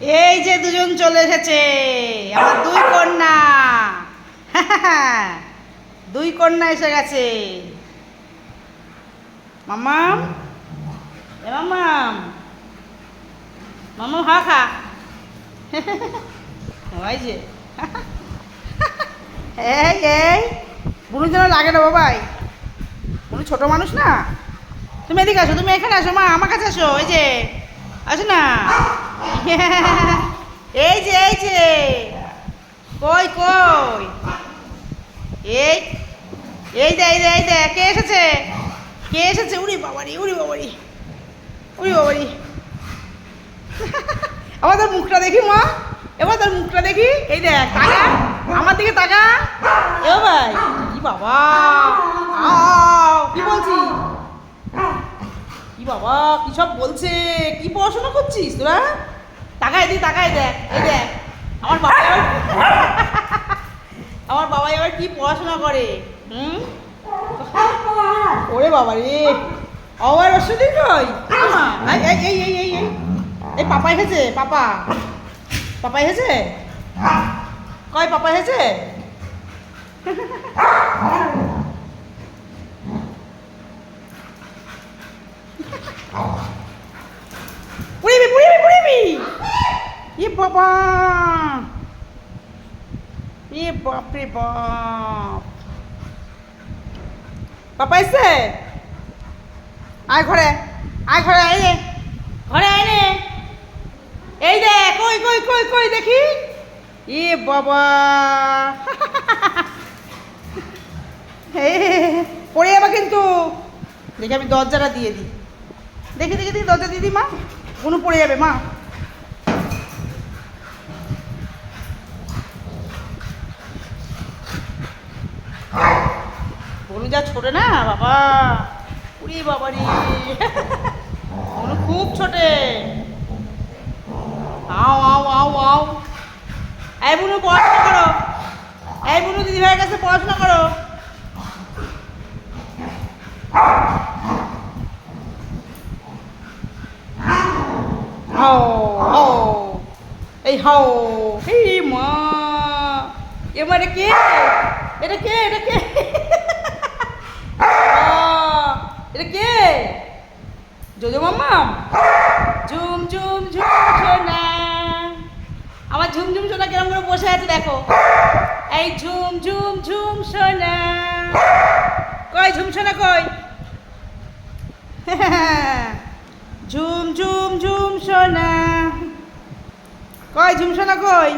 এই যে দুজন চলে এসেছে, আমার দুই কন্যা। দুই কন্যা এসে গেছে। মামাম, এ মামাম, মামাম হা খা। ওই যে এই এই বুনু যেন লাগে না বাবাই, বুনু ছোট মানুষ না। তুমি এদিকে আসো, তুমি এখানে আসো মা, আমার কাছে আসো। এই যে আসো না। এই যে এই যে কই কই, এই এই দে এই দে এই দে, কে এসেছে কে এসেছে? উড়ি বাবারি উড়ি বাবারি উড়ি বাবারি। আবার তোর মুখটা দেখি মা, এবার তোর মুখটা দেখি। এই দেখ, তাকা আমার দিকে, তাকা। এ ভাই কি বাবা, কি বলছি, কি বাবা কি সব বলছে, কি পড়াশোনা করছিস তোরা? তাকাই দি তাকাই দেখ, এই দেখ আমার বাবা আমার বাবা এবার কি পড়াশোনা করে। ওরে বাবা রে, আবার অসুবিধা কই। এই এই এই এই এই এই পাপা এসেছে, পাপা পাপা এসেছে, কয় পাপা এসেছে। পুড়িবি পুড়িবি পুড়িবি। ই বাবা, ই বাপরে বাপ। পাপা এসছে, আয় ঘরে, আয় ঘরে, আয় রে ঘরে, আয় রে। এই দে কই কই কই কই দেখি। ই বাবা, পড়ে যাবে কিন্তু। দেখি আমি দরজাটা দিয়ে দিই, দেখি দেখি দেখি দরজা দিয়ে দিই মা, কোনো পড়ে যাবে মা। বনু যা ছোটে না বাবা, উড়ি বাবারি, বনু খুব ছোটে। আও আও আও আও। এই বুনু পড়াশোনা করো, এই বুনু দিদি ভাইয়ের কাছে পড়াশোনা করো। হাও হাও, এই হাও, এই মা, এবার কে, এটা কে, এটা কে, এটা কে? জোজো মাম্মাম, ঝুম ঝুম ঝুম সোনা। আমার ঝুমঝুম সোনা কেরম করে বসে আছে দেখো। এই ঝুম ঝুম ঝুম সোনা, কই ঝুম সোনা কই? ঝুম ঝুম ঝুম সোনা, কই ঝুম সোনা কই?